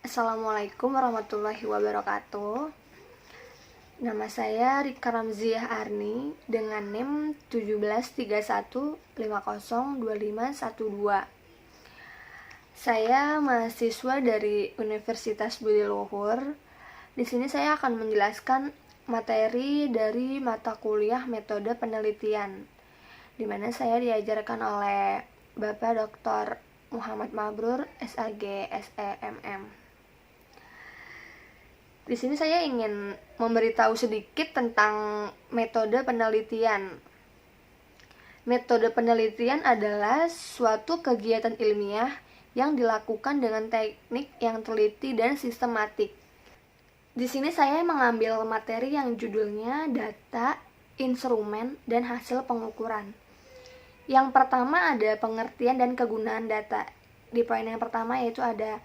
Assalamualaikum warahmatullahi wabarakatuh. Nama saya Rika Ramziah Arni dengan NIM 1731502512. Saya mahasiswa dari Universitas Budi Luhur. Di sini saya akan menjelaskan materi dari mata kuliah metode penelitian, di mana saya diajarkan oleh Bapak Dr. Muhammad Mabrur, SAG, SEMM. Di sini saya ingin memberitahu sedikit tentang metode penelitian. Metode penelitian adalah suatu kegiatan ilmiah yang dilakukan dengan teknik yang teliti dan sistematik. Di sini saya mengambil materi yang judulnya data, instrumen, dan hasil pengukuran. Yang pertama ada pengertian dan kegunaan data. Di poin yang pertama yaitu ada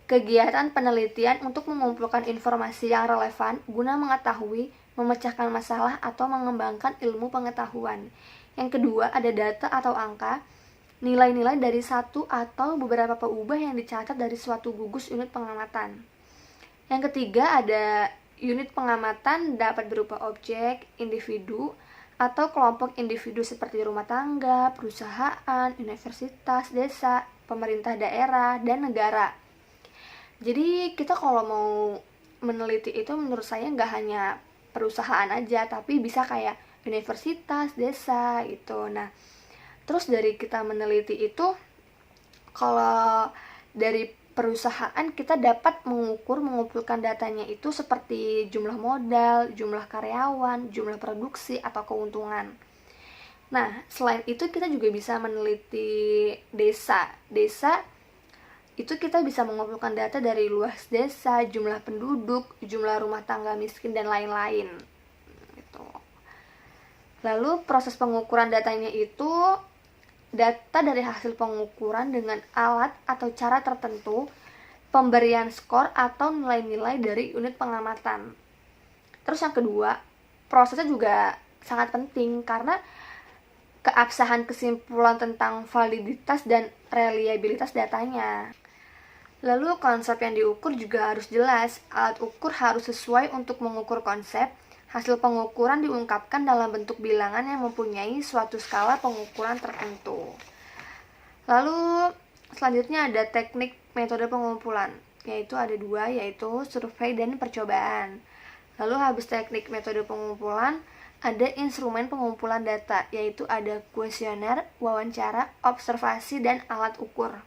kegiatan penelitian untuk mengumpulkan informasi yang relevan guna mengetahui, memecahkan masalah, atau mengembangkan ilmu pengetahuan. Yang kedua, ada data atau angka, nilai-nilai dari satu atau beberapa peubah yang dicatat dari suatu gugus unit pengamatan. Yang ketiga, ada unit pengamatan dapat berupa objek, individu, atau kelompok individu seperti rumah tangga, perusahaan, universitas, desa, pemerintah daerah, dan negara. Jadi kita kalau mau meneliti itu menurut saya nggak hanya perusahaan aja, tapi bisa kayak universitas, desa gitu. Nah, terus dari kita meneliti itu, kalau dari perusahaan kita dapat mengumpulkan datanya itu seperti jumlah modal, jumlah karyawan, jumlah produksi, atau keuntungan. Nah, selain itu kita juga bisa meneliti desa. Desa itu kita bisa mengumpulkan data dari luas desa, jumlah penduduk, jumlah rumah tangga miskin, dan lain-lain gitu. Lalu proses pengukuran datanya itu data dari hasil pengukuran dengan alat atau cara tertentu, pemberian skor atau nilai-nilai dari unit pengamatan. Terus yang kedua, prosesnya juga sangat penting karena keabsahan kesimpulan tentang validitas dan reliabilitas datanya. Lalu konsep yang diukur juga harus jelas. Alat ukur harus sesuai untuk mengukur konsep. Hasil pengukuran diungkapkan dalam bentuk bilangan yang mempunyai suatu skala pengukuran tertentu. Lalu selanjutnya ada teknik metode pengumpulan, yaitu ada dua, yaitu survei dan percobaan. Lalu habis teknik metode pengumpulan, ada instrumen pengumpulan data, yaitu ada kuesioner, wawancara, observasi, dan alat ukur.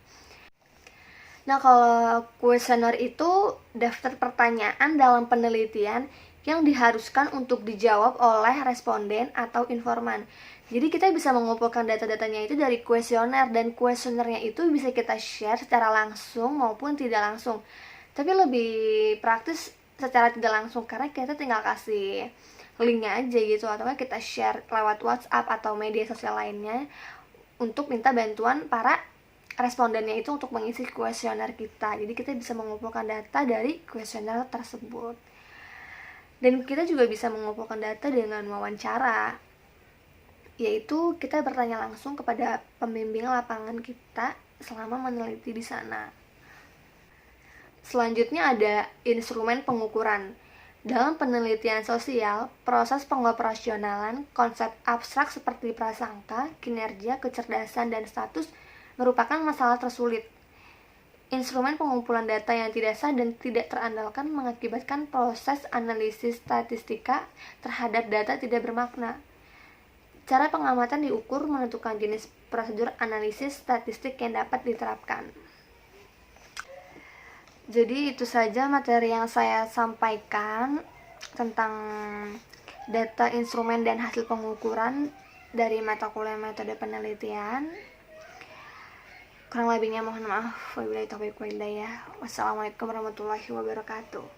Nah, kalau kuesioner itu daftar pertanyaan dalam penelitian yang diharuskan untuk dijawab oleh responden atau informan. Jadi kita bisa mengumpulkan data-datanya itu dari kuesioner, dan kuesionernya itu bisa kita share secara langsung maupun tidak langsung. Tapi lebih praktis secara tidak langsung karena kita tinggal kasih linknya aja gitu, atau kita share lewat WhatsApp atau media sosial lainnya untuk minta bantuan para respondennya itu untuk mengisi kuesioner kita. Jadi kita bisa mengumpulkan data dari kuesioner tersebut. Dan kita juga bisa mengumpulkan data dengan wawancara, yaitu kita bertanya langsung kepada pembimbing lapangan kita selama meneliti di sana. Selanjutnya ada instrumen pengukuran. Dalam penelitian sosial, proses pengoperasionalan konsep abstrak seperti prasangka, kinerja, kecerdasan, dan status merupakan masalah tersulit. Instrumen pengumpulan data yang tidak sah dan tidak terandalkan mengakibatkan proses analisis statistika terhadap data tidak bermakna. Cara pengamatan diukur menentukan jenis prosedur analisis statistik yang dapat diterapkan. Jadi itu saja materi yang saya sampaikan tentang data, instrumen, dan hasil pengukuran dari mata kuliah metode penelitian. Kurang lebihnya mohon maaf. Wabillahi taufiq wal hidayah. Wassalamualaikum warahmatullahi wabarakatuh.